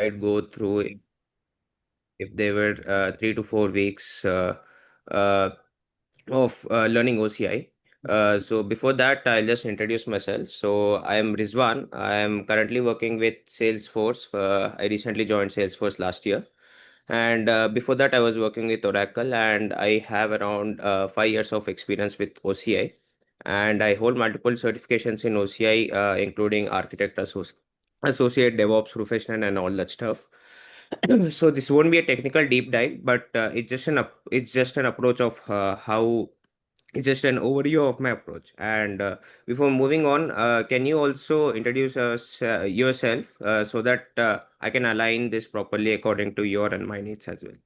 I'd go through if they were 3 to 4 weeks uh, of learning OCI. So before that, I'll just introduce myself. So I am Rizwan. I am currently working with Salesforce. I recently joined Salesforce last year. And before that, I was working with Oracle, and I have around 5 years of experience with OCI. And I hold multiple certifications in OCI, including Architect Associate, DevOps Professional, and all that stuff. So this won't be a technical deep dive, but it's just an approach of how it's just an overview of my approach. And before moving on, can you also introduce yourself so that I can align this properly according to your and my needs as well?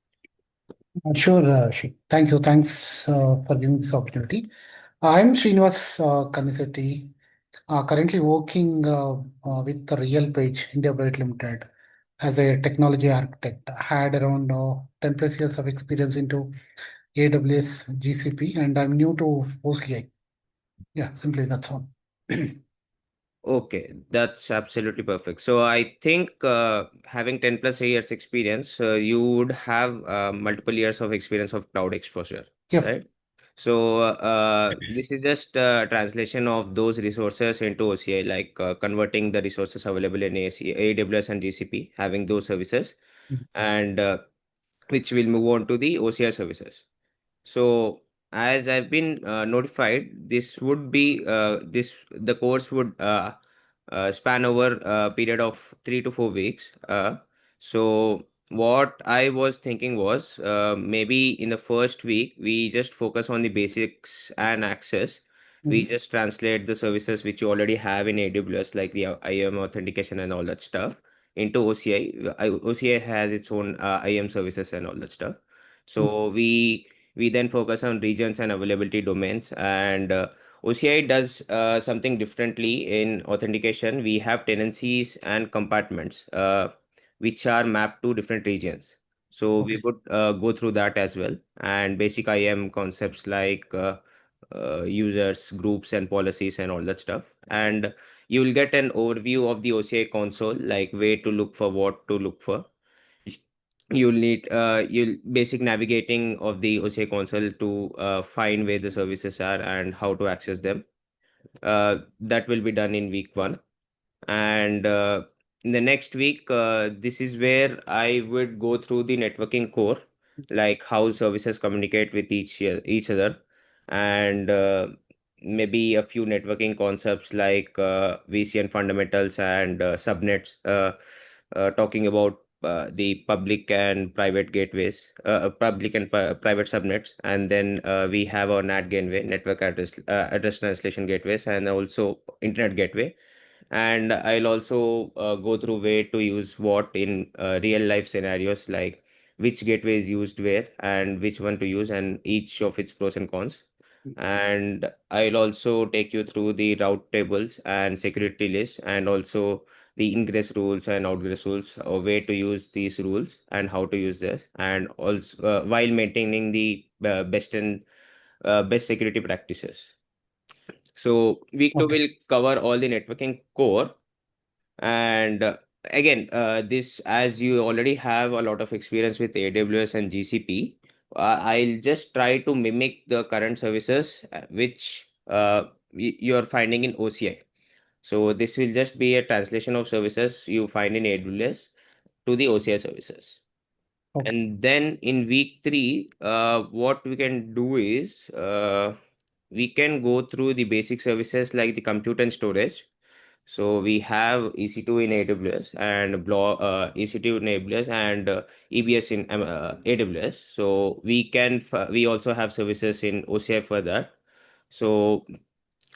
Sure, Thank you. Thanks for giving this opportunity. I'm Srinivas Kanisetti, currently working with the Real Page India Private Limited as a technology architect. I had around 10 plus years of experience into AWS, GCP, and I'm new to OCI. Yeah, simply that's all. Okay, that's absolutely perfect. So I think having 10 plus years experience, you would have multiple years of experience of cloud exposure, Yep. right? So this is just translation of those resources into OCI, like converting the resources available in AWS and GCP, having those services, and which will move on to the OCI services. So as I've been notified, this would be this the course would span over a period of 3 to 4 weeks. So what I was thinking was maybe in the first week we just focus on the basics and access. We Mhm. just translate the services which you already have in AWS, like the IAM authentication and all that stuff, into OCI. OCI has its own IAM services and all that stuff. So we then focus on regions and availability domains. And OCI does something differently in authentication. We have tenancies and compartments which are mapped to different regions. So we Okay. would go through that as well. And basic IAM concepts like users, groups, and policies, and all that stuff. And you will get an overview of the OCI console, like where to look for, what to look for. You'll need you'll basic navigating of the OCI console to find where the services are and how to access them. That will be done in week one. And in the next week, this is where I would go through the networking core, like how services communicate with each other, and maybe a few networking concepts like VCN fundamentals and subnets, talking about the public and private gateways, public and private subnets. And then we have our NAT gateway, network address translation gateways, and also internet gateway. And I'll also go through where to use what in real life scenarios, like which gateway is used where and which one to use, and each of its pros and cons. And I'll also take you through the route tables and security list, and also the ingress rules and outgress rules, or where to use these rules and how to use this, and also while maintaining the best security practices. So week two Okay. will cover all the networking core. And again, this, as you already have a lot of experience with AWS and GCP, I'll just try to mimic the current services which you're finding in OCI. So this will just be a translation of services you find in AWS to the OCI services. Okay. And then in week three, what we can do is we can go through the basic services like the compute and storage. So we have EC2 in AWS and EC2 in AWS and EBS in AWS. So we also have services in OCI for that. So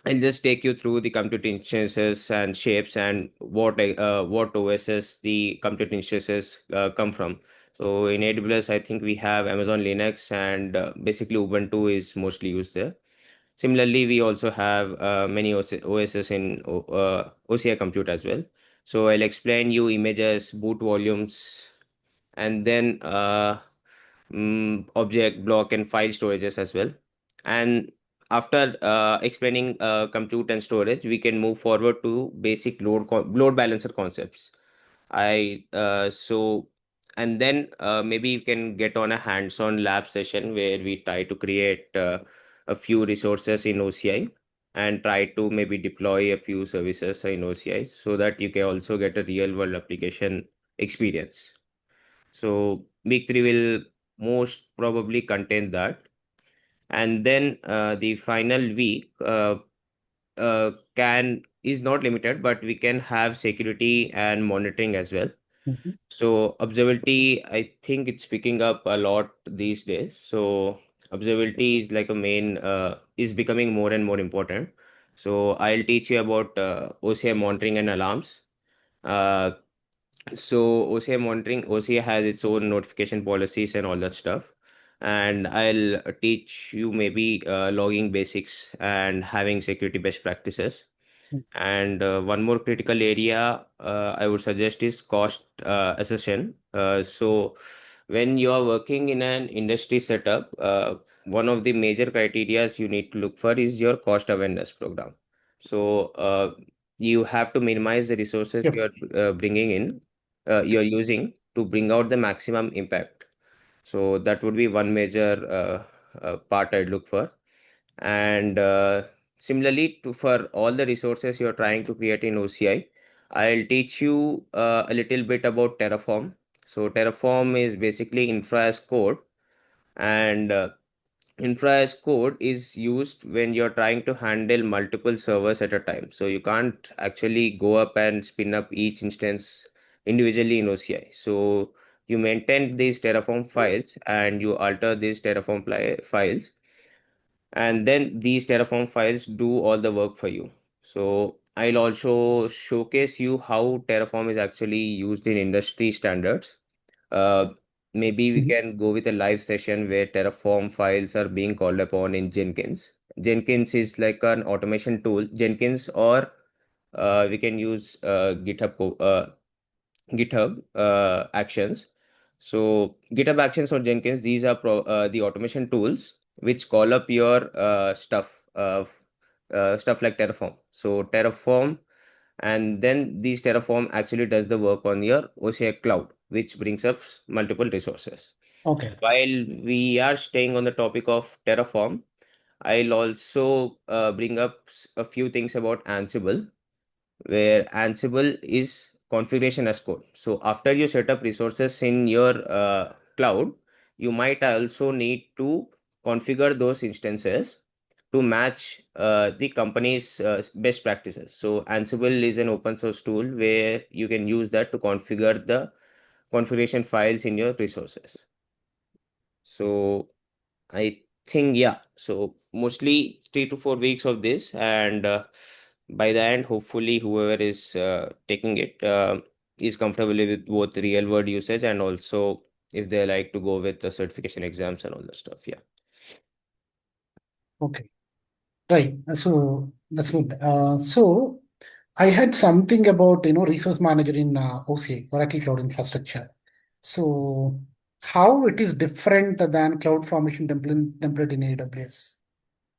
I'll just take you through the compute instances and shapes and what OSs the compute instances come from. So in AWS, I think we have Amazon Linux, and basically Ubuntu is mostly used there. Similarly, we also have many OSs in OCI compute as well. So I'll explain you images, boot volumes, and then object, block, and file storages as well. And after explaining compute and storage, we can move forward to basic load balancer concepts. I so and then maybe you can get on a hands-on lab session where we try to create a few resources in OCI and try to maybe deploy a few services in OCI so that you can also get a real-world application experience. So week 3 will most probably contain that. And then the final week can is not limited, but we can have security and monitoring as well. Mhm. So observability, I think it's picking up a lot these days. So observability is like a main is becoming more and more important. So I'll teach you about OCI monitoring and alarms. Uh, so OCI monitoring, OCI has its own notification policies and all that stuff. And I'll teach you maybe logging basics and having security best practices. And one more critical area I would suggest is cost assessment. So when you are working in an industry setup, one of the major criteria you need to look for is your cost awareness program. So you have to minimize the resources Yep. you're bringing in, you're using to bring out the maximum impact. So that would be one major part I'd look for. And similarly, to for all the resources you're trying to create in OCI, I'll teach you a little bit about Terraform. So Terraform is basically infra as code, and infra as code is used when you're trying to handle multiple servers at a time. So you can't actually go up and spin up each instance individually in OCI. So you maintain these Terraform files and you alter these Terraform files, and then these Terraform files do all the work for you. So I'll also showcase you how Terraform is actually used in industry standards. Uh, Maybe we Mhm. can go with a live session where Terraform files are being called upon in Jenkins. Jenkins is like an automation tool. Jenkins, or we can use GitHub Actions. So GitHub Actions or Jenkins, these are the automation tools which call up your stuff like Terraform. So Terraform, and then these Terraform actually does the work on your OCI cloud, which brings up multiple resources. Okay. While we are staying on the topic of Terraform, I'll also bring up a few things about Ansible, where Ansible is configuration as code. So after you set up resources in your cloud, you might also need to configure those instances to match the company's best practices. So Ansible is an open source tool where you can use that to configure the configuration files in your resources. So I think, yeah. So mostly 3 to 4 weeks of this, and by the end, hopefully, whoever is taking it is comfortable with both real world usage and also if they like to go with the certification exams and all that stuff. Yeah. Okay. Right. So that's good. So I had something about, resource manager in OCA, Oracle Cloud Infrastructure. So how it is different than cloud formation template in AWS?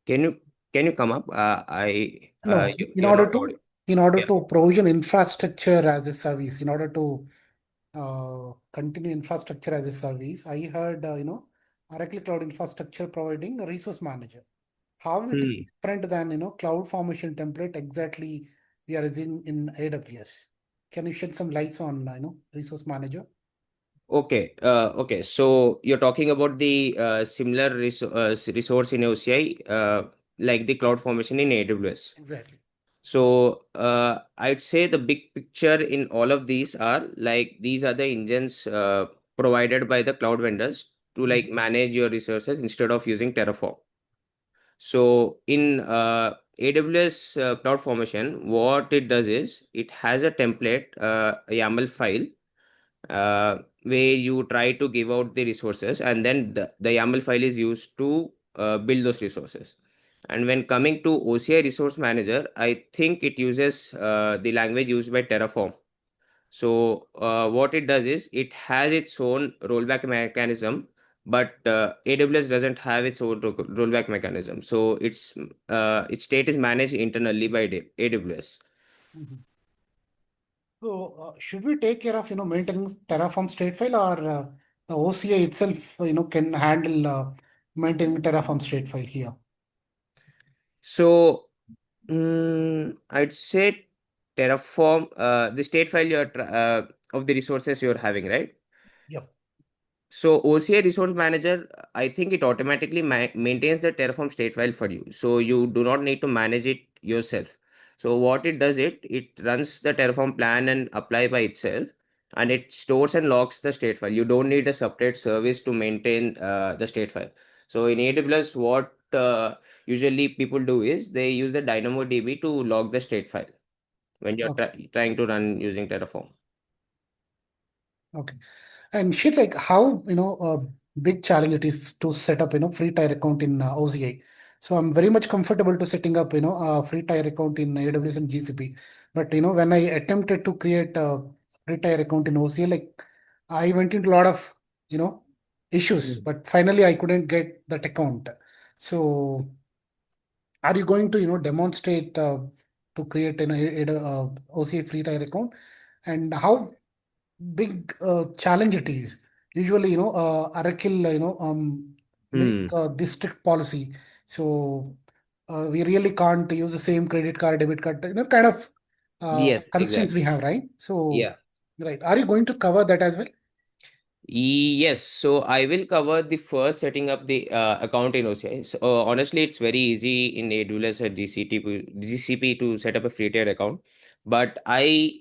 Can you can you come up? No, You're not audible. in order Yeah. to provision infrastructure as a service, in order to continue infrastructure as a service, I heard, Oracle Cloud Infrastructure providing a resource manager. How it is Hmm. different than, cloud formation template exactly we are using in AWS? Can you shed some lights on, resource manager? Okay. Okay. So you're talking about the similar resource in OCI, like the cloud formation in AWS. Exactly. So I'd say the big picture in all of these are like these are the engines provided by the cloud vendors to Mhm. like manage your resources instead of using Terraform. So in AWS Cloud Formation, what it does is it has a template, a YAML file, where you try to give out the resources, and then the YAML file is used to build those resources. And when coming to OCI Resource Manager, I think it uses the language used by Terraform. So what it does is it has its own rollback mechanism, but AWS doesn't have its own rollback mechanism. So its state is managed internally by AWS. Mhm. So, should we take care of, maintaining Terraform statefile, or the OCI itself, can handle maintaining Terraform statefile here? So I'd say Terraform, the state file of the resources you're having, right? Yep. So OCI Resource Manager, I think it automatically maintains the Terraform state file for you. So you do not need to manage it yourself. So what it does, it runs the Terraform plan and apply by itself, and it stores and logs the state file. You don't need a separate service to maintain the state file. So in AWS, what usually people do is they use the DynamoDB to log the state file when you're Okay. trying to run using Terraform. Okay. And shit, like how, big challenge it is to set up, free tier account in OCI. So I'm very much comfortable to setting up, a free tier account in AWS and GCP. But, when I attempted to create a free tier account in OCI, like I went into a lot of, you know, issues, Mm. but finally I couldn't get that account. So are you going to, demonstrate to create OCI free tier account? And how big challenge it is. Usually, Oracle, make Hmm. this strict policy. So we really can't use the same credit card, debit card, kind of Yes, constraints we exactly. have, right? So, Yeah. right. Are you going to cover that as well? Yes, so I will cover the first setting up the account in OCI. So, honestly, it's very easy in AWS or GCP to set up a free tier account. But I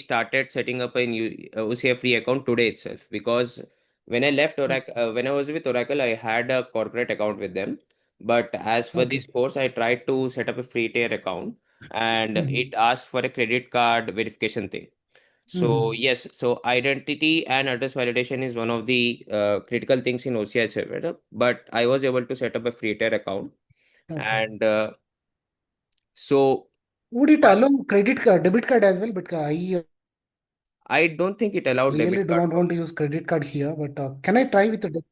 started setting up a new OCI free account today itself, because when I left Oracle, when I was with Oracle, I had a corporate account with them. But as for this Okay. course, I tried to set up a free tier account, and it Mhm. asked for a credit card verification thing. So Mhm. yes, so identity and address validation is one of the critical things in OCI server. But I was able to set up a free tier account, Okay. and so Would it but allow credit card, debit card as well? Because I I don't think it allowed really debit do card not for want to me. use credit card here, but can I try with the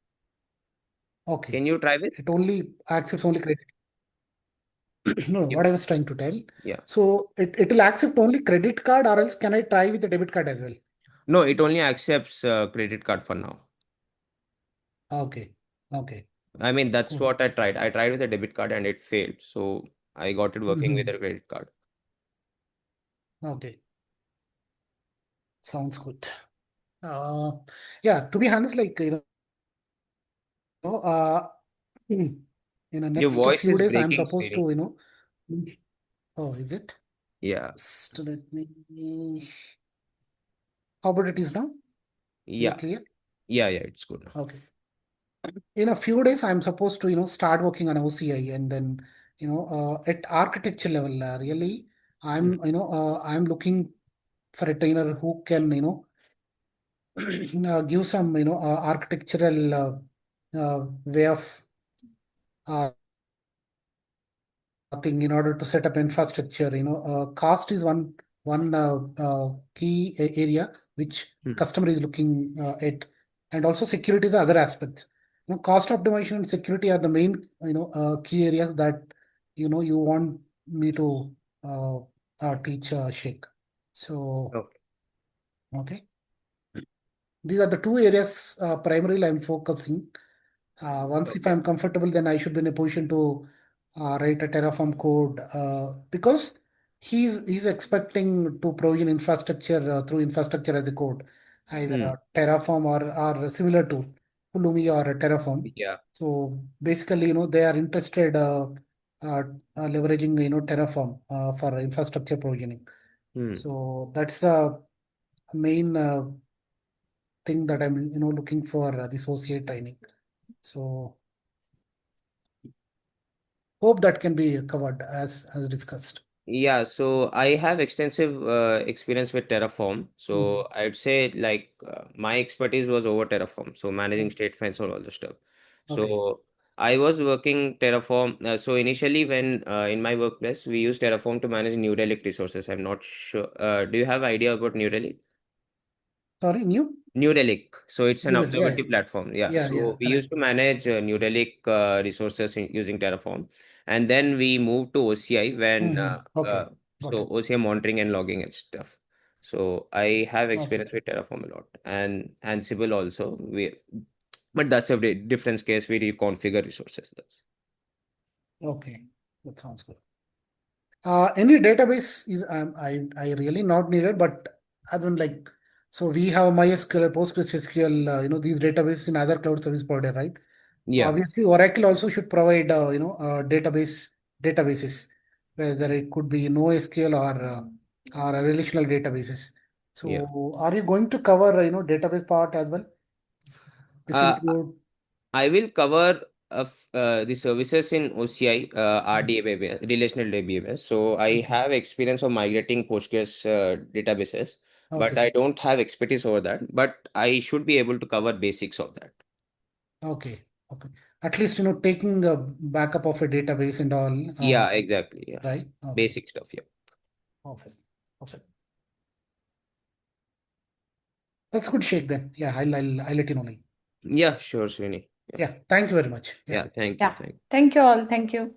okay. Can you try with? It only accepts only credit. No, no, You, what I was trying to tell. yeah. So it will accept only credit card, or else can I try with the debit card as well? No, it only accepts credit card for now. Okay. Okay. I mean, that's Cool. what I tried. I tried with a debit card and it failed. So I got it working with Hmm. a credit card. Okay. Sounds good. Uh, yeah, to be honest, like, know, in the Your next voice few is days, I'm breaking, supposed Srini. to, oh, is it? Yeah. Just let me, how about it is now? Is it Yeah. clear? Yeah, it's good now. Okay. In a few days, I'm supposed to, start working on OCI, and then, at architecture level, really, Hmm. I'm looking for a trainer who can, give some, architectural way of uh, thing in order to set up infrastructure. Cost is one key area which Hmm. customer is looking at, and also security is the other aspect. Cost optimization and security are the main key areas that you want me to teach Sheikh. So Okay. okay, these are the two areas primarily I'm focusing. Once if Okay. I'm comfortable, then I should be in a position to write a Terraform code because he's expecting to provision infrastructure through infrastructure as a code, either Hmm. Terraform or similar to Pulumi or a Terraform. Yeah. So basically, they are interested uh, leveraging Terraform for infrastructure provisioning. Hmm. So that's the main thing that I'm looking for this OCA training. So hope that can be covered as discussed. Yeah, so I have extensive experience with Terraform. Mhm. So I'd say like my expertise was over Terraform, so managing state fence and all the stuff. Okay. So I was working Terraform. So initially, when in my workplace, we use Terraform to manage New Relic resources. I'm not sure. Do you have idea about New Relic? Sorry, new? New Relic. So it's an New, yeah, observability platform. Yeah. yeah, So we used correct. to manage New Relic resources using Terraform, and then we moved to OCI when Okay, got so it. OCI monitoring and logging and stuff. So I have Okay. experience with Terraform a lot and Ansible also. But that's a different case where you configure resources. Okay. That sounds good. Any database is I really not needed, but as in like, so we have MySQL, PostgreSQL, these databases in other cloud service provider, right? Yeah, Obviously, Oracle also should provide databases, whether it could be NoSQL or a relational databases. yeah. So, are you going to cover database part as well? This Uh, include. I will cover the services in OCI, Mm. RDBMS, relational database. So I Okay. have experience of migrating Postgres databases, but I Okay. don't have expertise over that. But I should be able to cover basics of that. Okay. Okay. At least taking a backup of a database and all. Yeah, exactly. Yeah, Right. Okay. basic stuff. Yeah. Perfect. Perfect. That's good, Sheikh. Then, yeah, I'll let you know. Like, Yeah, sure, Srini. Yeah, yeah. Thank you very much. Yeah. yeah. Thank you. Yeah. Thank you. Thank you all. Thank you.